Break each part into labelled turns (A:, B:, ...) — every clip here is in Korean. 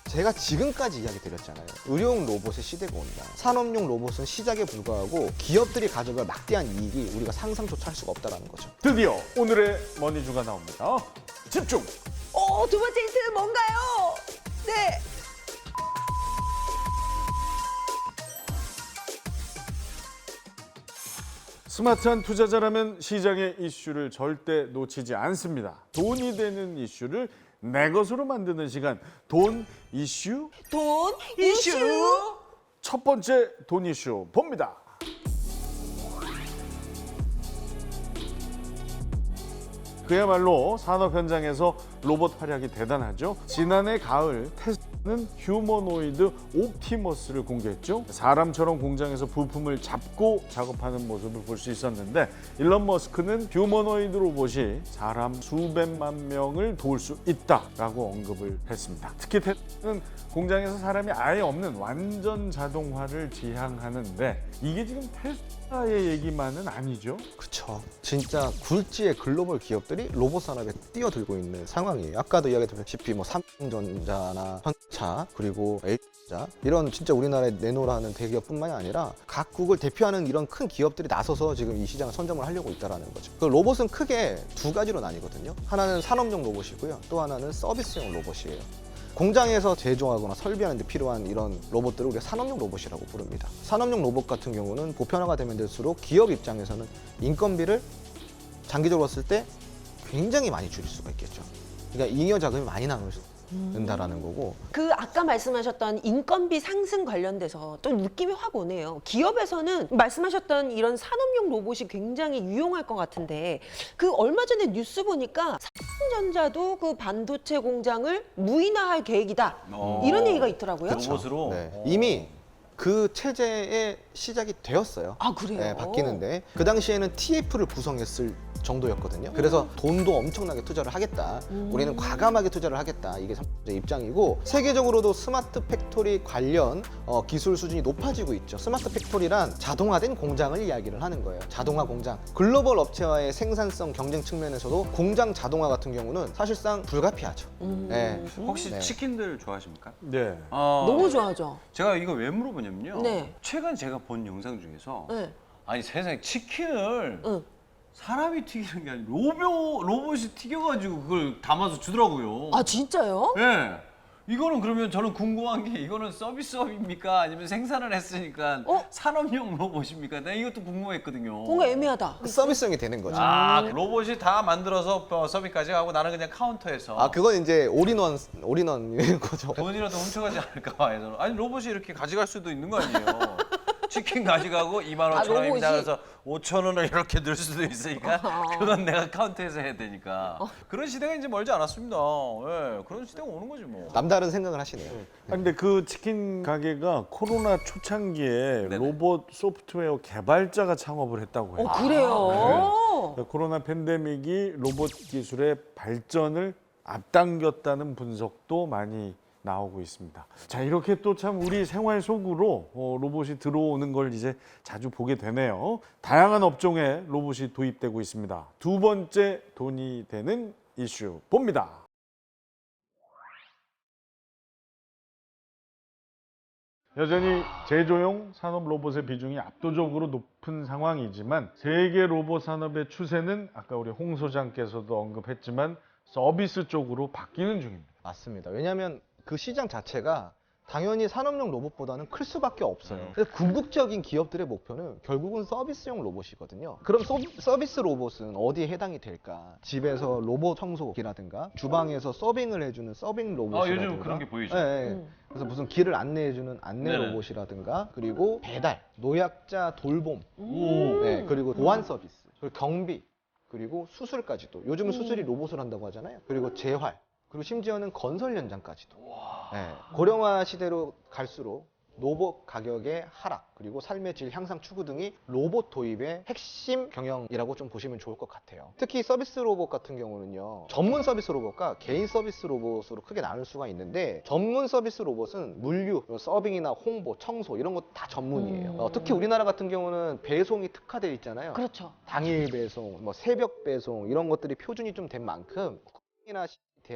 A: 제가 지금까지 이야기 드렸잖아요. 의료용 로봇의 시대가 온다. 산업용 로봇은 시작에 불과하고 기업들이 가져갈 막대한 이익이 우리가 상상조차 할 수가 없다는 거죠.
B: 드디어 오늘의 머니주가 나옵니다. 집중!
C: 두 번째 힌트는 뭔가요? 네.
B: 스마트한 투자자라면 시장의 이슈를 절대 놓치지 않습니다. 돈이 되는 이슈를 내 것으로 만드는 시간, 돈 이슈?
C: 돈 이슈.
B: 첫 번째 돈 이슈 봅니다. 그야말로 산업 현장에서 로봇 활약이 대단하죠. 지난해 가을 테슬라는 휴머노이드 옵티머스를 공개했죠. 사람처럼 공장에서 부품을 잡고 작업하는 모습을 볼 수 있었는데, 일론 머스크는 휴머노이드 로봇이 사람 수백만 명을 도울 수 있다라고 언급을 했습니다. 특히 테슬라는 공장에서 사람이 아예 없는 완전 자동화를 지향하는데, 이게 지금 테슬라의 얘기만은 아니죠.
A: 그렇죠. 진짜 굴지의 글로벌 기업들이 로봇 산업에 뛰어들고 있는 상황이에요. 아까도 이야기 드렸다시피 삼성전자나 현차 그리고 LG전자 이런 진짜 우리나라에 내놓으라는 대기업뿐만이 아니라 각국을 대표하는 이런 큰 기업들이 나서서 지금 이 시장을 선점을 하려고 있다는 거죠. 그 로봇은 크게 두 가지로 나뉘거든요. 하나는 산업용 로봇이고요. 또 하나는 서비스용 로봇이에요. 공장에서 제조하거나 설비하는 데 필요한 이런 로봇들을 우리가 산업용 로봇이라고 부릅니다. 산업용 로봇 같은 경우는 보편화가 되면 될수록 기업 입장에서는 인건비를 장기적으로 봤을 때 굉장히 많이 줄일 수가 있겠죠. 그러니까 잉여 자금이 많이 나온다라는 거고.
C: 그 아까 말씀하셨던 인건비 상승 관련돼서 또 느낌이 확 오네요. 기업에서는 말씀하셨던 이런 산업용 로봇이 굉장히 유용할 것 같은데, 그 얼마 전에 뉴스 보니까 삼성전자도 그 반도체 공장을 무인화할 계획이다. 이런 얘기가 있더라고요.
D: 로봇으로.
A: 네. 이미 그 체제의 시작이 되었어요.
C: 아, 그래요?
A: 네, 바뀌는데 그 당시에는 TF를 구성했을 정도였거든요. 그래서 돈도 엄청나게 투자를 하겠다. 우리는 과감하게 투자를 하겠다. 이게 삼성의 입장이고, 세계적으로도 스마트 팩토리 관련 기술 수준이 높아지고 있죠. 스마트 팩토리란 자동화된 공장을 이야기를 하는 거예요. 자동화 공장. 글로벌 업체와의 생산성 경쟁 측면에서도 공장 자동화 같은 경우는 사실상 불가피하죠. 네.
D: 혹시
A: 네.
D: 치킨들 좋아하십니까?
B: 네.
C: 너무 좋아하죠.
D: 제가 이거 왜 물어보냐면요.
C: 네.
D: 최근 제가 본 영상 중에서
C: 네.
D: 아니 세상에 치킨을
C: 응.
D: 사람이 튀기는 게 아니라 로봇이 튀겨가지고 그걸 담아서 주더라고요.
C: 아, 진짜요?
D: 네. 이거는 그러면 저는 궁금한 게, 이거는 서비스업입니까? 아니면 생산을 했으니까 산업용 로봇입니까? 내가 이것도 궁금했거든요.
C: 뭔가 애매하다.
A: 서비스형이 되는 거죠.
D: 아, 로봇이 다 만들어서 서비스까지 하고 나는 그냥 카운터에서
A: 아, 그건 이제 올인원인 거죠.
D: 돈이라도 훔쳐가지 않을까 봐 해서. 아니, 로봇이 이렇게 가져갈 수도 있는 거 아니에요? 치킨 가져가고 25,000원입니다.
C: 로봇이?
D: 그래서 5,000원을 이렇게 넣을 수도 있으니까 그건 내가 카운터에서 해야 되니까. 그런 시대가 이제 멀지 않았습니다. 예, 그런 시대가 오는 거지 뭐.
A: 남다른 생각을 하시네요.
B: 근데 그 치킨 가게가 코로나 초창기에
D: 네네.
B: 로봇 소프트웨어 개발자가 창업을 했다고 해요.
C: 그래요?
B: 코로나 팬데믹이 로봇 기술의 발전을 앞당겼다는 분석도 많이 나오고 있습니다. 자, 이렇게 또 참 우리 생활 속으로 로봇이 들어오는 걸 이제 자주 보게 되네요. 다양한 업종에 로봇이 도입되고 있습니다. 두 번째 돈이 되는 이슈 봅니다. 여전히 제조용 산업 로봇의 비중이 압도적으로 높은 상황이지만, 세계 로봇 산업의 추세는 아까 우리 홍 소장께서도 언급했지만 서비스 쪽으로 바뀌는 중입니다.
A: 맞습니다. 왜냐하면 그 시장 자체가 당연히 산업용 로봇보다는 클 수밖에 없어요. 그래서 궁극적인 기업들의 목표는 결국은 서비스용 로봇이거든요. 그럼 서비스 로봇은 어디에 해당이 될까? 집에서 로봇 청소기라든가 주방에서 서빙을 해주는 서빙 로봇이라든가.
D: 요즘 그런 게 보이죠.
A: 네, 네. 그래서 무슨 길을 안내해주는 안내
D: 네네.
A: 로봇이라든가, 그리고 배달, 노약자 돌봄,
D: 오.
A: 네, 그리고 보안 서비스, 그리고 경비, 그리고 수술까지도. 요즘은 수술이 로봇을 한다고 하잖아요. 그리고 재활, 그리고 심지어는 건설 현장까지도. 네, 고령화 시대로 갈수록 로봇 가격의 하락, 그리고 삶의 질 향상 추구 등이 로봇 도입의 핵심 경영이라고 좀 보시면 좋을 것 같아요. 특히 서비스 로봇 같은 경우는요, 전문 서비스 로봇과 개인 서비스 로봇으로 크게 나눌 수가 있는데, 전문 서비스 로봇은 물류, 서빙이나 홍보, 청소 이런 거 다 전문이에요. 특히 우리나라 같은 경우는 배송이 특화되어 있잖아요.
C: 그렇죠.
A: 당일 배송, 뭐 새벽 배송 이런 것들이 표준이 좀 된 만큼 쿠팡이나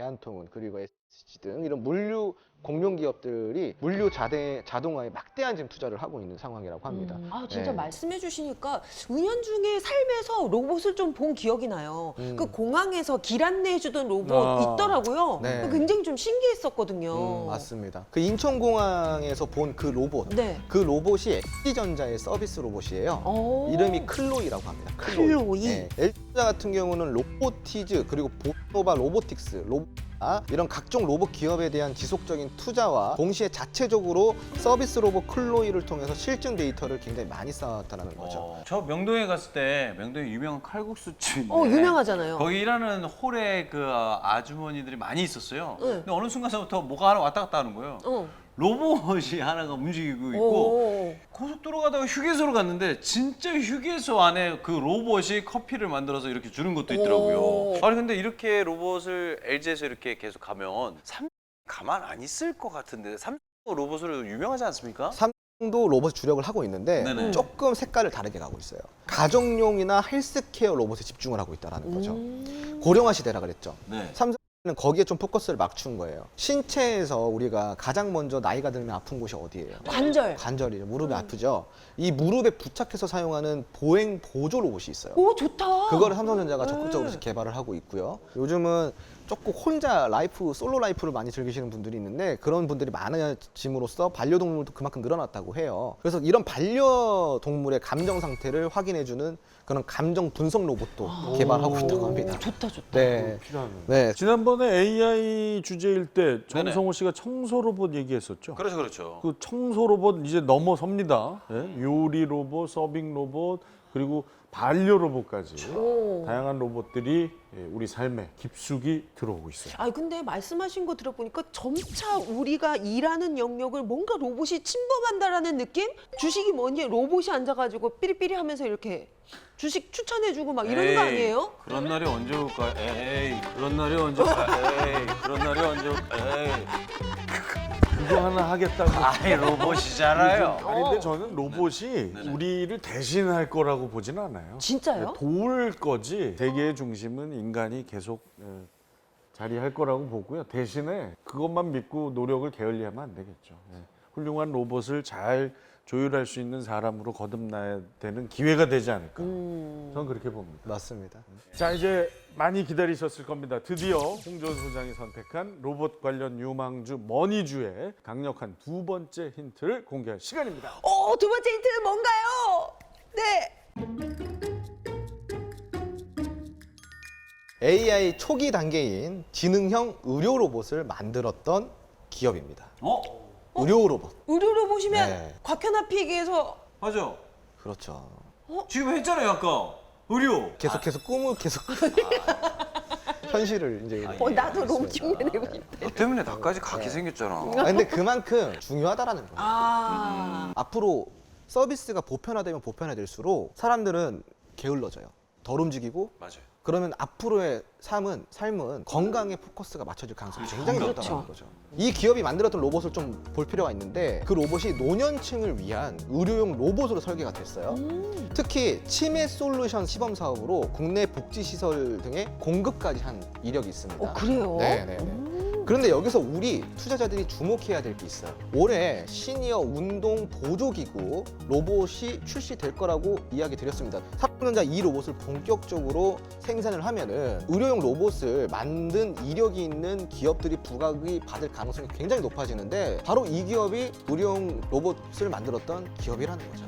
A: 대한통운 그리고 SG 등 이런 물류 공룡 기업들이 물류 자동화에 막대한 지금 투자를 하고 있는 상황이라고 합니다.
C: 아 진짜
A: 네.
C: 말씀해 주시니까 은연중에 삶에서 로봇을 좀 본 기억이 나요. 그 공항에서 길 안내해 주던 로봇
B: 아.
C: 있더라고요.
A: 네.
C: 굉장히 좀 신기했었거든요.
A: 맞습니다. 그 인천공항에서 본 그 로봇,
C: 네.
A: 그 로봇이 LG전자의 서비스 로봇이에요.
C: 오.
A: 이름이 클로이라고 합니다.
C: 클로이.
A: 네. LG전자 같은 경우는 로보티즈 그리고 보노바 로보틱스, 이런 각종 로봇 기업에 대한 지속적인 투자와 동시에 자체적으로 서비스 로봇 클로이를 통해서 실증 데이터를 굉장히 많이 쌓았다는 거죠.
D: 저 명동에 갔을 때 명동에 유명한 칼국수집인데
C: 유명하잖아요.
D: 거기 일하는 홀에 그 아주머니들이 많이 있었어요.
C: 네.
D: 근데 어느 순간부터 뭐가 하나 왔다 갔다 하는 거예요. 로봇이 하나가 움직이고 있고
C: 오.
D: 고속도로 가다가 휴게소로 갔는데 진짜 휴게소 안에 그 로봇이 커피를 만들어서 이렇게 주는 것도 있더라고요.
C: 오.
D: 아니 근데 이렇게 로봇을 LG에서 이렇게 계속 가면 삼성 가만 안 있을 것 같은데 삼성 로봇으로 유명하지 않습니까?
A: 삼성도 로봇 주력을 하고 있는데
D: 네네.
A: 조금 색깔을 다르게 가고 있어요. 가정용이나 헬스케어 로봇에 집중을 하고 있다는 거죠. 고령화 시대라 그랬죠.
D: 네.
A: 삼성은 거기에 좀 포커스를 맞춘 거예요. 신체에서 우리가 가장 먼저 나이가 들면 아픈 곳이 어디예요?
C: 관절.
A: 관절이죠. 무릎이 아프죠. 이 무릎에 부착해서 사용하는 보행 보조 로봇이 있어요.
C: 오 좋다.
A: 그거를 삼성전자가 적극적으로 개발을 하고 있고요. 요즘은 조금 혼자 솔로 라이프를 많이 즐기시는 분들이 있는데 그런 분들이 많아짐으로써 반려동물도 그만큼 늘어났다고 해요. 그래서 이런 반려동물의 감정 상태를 확인해주는 그런 감정 분석 로봇도 개발하고 있다고 합니다.
C: 좋다 좋다.
A: 네.
B: 필요하네.
A: 네.
B: 지난번에 AI 주제일 때
D: 네네.
B: 정성호 씨가 청소 로봇 얘기했었죠.
D: 그렇죠, 그렇죠.
B: 그 청소 로봇 이제 넘어섭니다. 예? 요리 로봇, 서빙 로봇, 그리고 반려 로봇까지
C: 오.
B: 다양한 로봇들이 우리 삶에 깊숙이 들어오고 있어요.
C: 아 근데 말씀하신 거 들어보니까 점차 우리가 일하는 영역을 뭔가 로봇이 침범한다라는 느낌? 주식이 뭐니 로봇이 앉아가지고 삐리삐리 하면서 이렇게 주식 추천해주고 막 이러는 거 아니에요?
D: 그런 날이 언제 올까? 에이, 그런 날이 언제 올까? 에이, 그런 날이 언제 올까? 에이.
B: 그거 하나 하겠다고.
D: 아이, 로봇이잖아요.
B: 아니 근데 저는 로봇이
D: 네네.
B: 우리를 대신할 거라고 보진 않아요.
C: 진짜요?
B: 도울 거지. 세계의 중심은 인간이 계속 자리할 거라고 보고요. 대신에 그것만 믿고 노력을 게을리하면 안 되겠죠. 훌륭한 로봇을 잘 조율할 수 있는 사람으로 거듭나야 되는 기회가 되지 않을까. 저는 그렇게 봅니다.
A: 맞습니다.
B: 자, 이제 많이 기다리셨을 겁니다. 드디어 홍준 소장이 선택한 로봇 관련 유망주 머니주의 강력한 두 번째 힌트를 공개할 시간입니다.
C: 두 번째 힌트는 뭔가요? 네.
A: AI 초기 단계인 지능형 의료 로봇을 만들었던 기업입니다. 의료 로봇.
C: 의료 로봇이면
A: 네.
C: 곽현아피에게서
D: 맞아.
A: 그렇죠.
D: 지금 했잖아요, 아까. 의료.
A: 계속해서 꿈을 계속 현실을 이제
C: 나도 로봇 흉내 내고 싶다.
D: 너 때문에 나까지 갖게 생겼잖아.
A: 근데 그만큼 중요하다라는 거예요.
C: 아.
A: 앞으로 서비스가 보편화되면 보편화될수록 사람들은 게을러져요. 덜 움직이고
D: 맞아요.
A: 그러면 앞으로의 삶은 건강에 포커스가 맞춰질 가능성이 굉장히
C: 그렇죠.
A: 높다는 거죠. 이 기업이 만들었던 로봇을 좀 볼 필요가 있는데 그 로봇이 노년층을 위한 의료용 로봇으로 설계가 됐어요. 특히 치매 솔루션 시범 사업으로 국내 복지시설 등의 공급까지 한 이력이 있습니다.
C: 그래요?
A: 네네네. 그런데 여기서 우리 투자자들이 주목해야 될 게 있어요. 올해 시니어 운동 보조기구 로봇이 출시될 거라고 이야기 드렸습니다. 삼성전자 이 로봇을 본격적으로 생산을 하면은 의료용 로봇을 만든 이력이 있는 기업들이 부각이 받을 가능성이 굉장히 높아지는데 바로 이 기업이 의료용 로봇을 만들었던 기업이라는 거죠.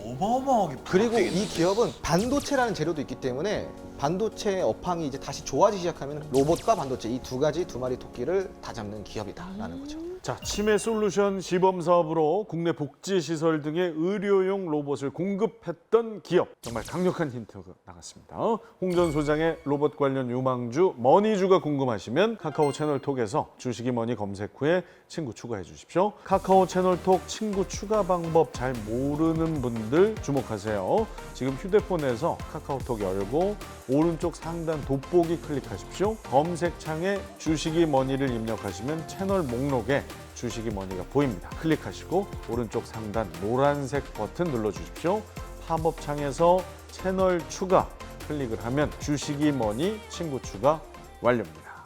D: 어마어마하게
A: 그리고 이 기업은 반도체라는 재료도 있기 때문에 반도체 업황이 이제 다시 좋아지기 시작하면 로봇과 반도체 이 두 마리 토끼를 다 잡는 기업이다라는 거죠.
B: 자, 치매 솔루션 시범 사업으로 국내 복지시설 등의 의료용 로봇을 공급했던 기업. 정말 강력한 힌트가 나갔습니다. 홍전 소장의 로봇 관련 유망주 머니주가 궁금하시면 카카오 채널톡에서 주식이 머니 검색 후에 친구 추가해 주십시오. 카카오 채널톡 친구 추가 방법 잘 모르는 분들 주목하세요. 지금 휴대폰에서 카카오톡 열고 오른쪽 상단 돋보기 클릭하십시오. 검색창에 주식이 머니를 입력하시면 채널 목록에 주식이 머니가 보입니다. 클릭하시고 오른쪽 상단 노란색 버튼 눌러주십시오. 팝업 창에서 채널 추가 클릭을 하면 주식이 머니 친구 추가 완료입니다.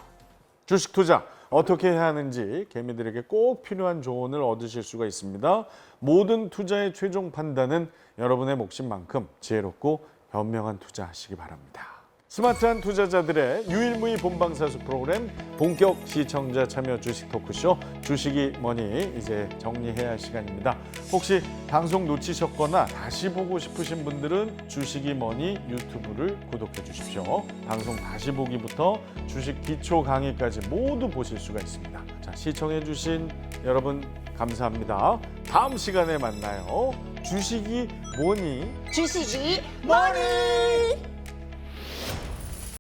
B: 주식 투자 어떻게 해야 하는지 개미들에게 꼭 필요한 조언을 얻으실 수가 있습니다. 모든 투자의 최종 판단은 여러분의 몫인 만큼 지혜롭고 현명한 투자하시기 바랍니다. 스마트한 투자자들의 유일무이 본방사수 프로그램 본격 시청자 참여 주식 토크쇼 주식이 뭐니 이제 정리해야 할 시간입니다. 혹시 방송 놓치셨거나 다시 보고 싶으신 분들은 주식이 뭐니 유튜브를 구독해 주십시오. 방송 다시 보기부터 주식 기초 강의까지 모두 보실 수가 있습니다. 자, 시청해 주신 여러분 감사합니다. 다음 시간에 만나요. 주식이 뭐니?
C: 주식이 뭐니?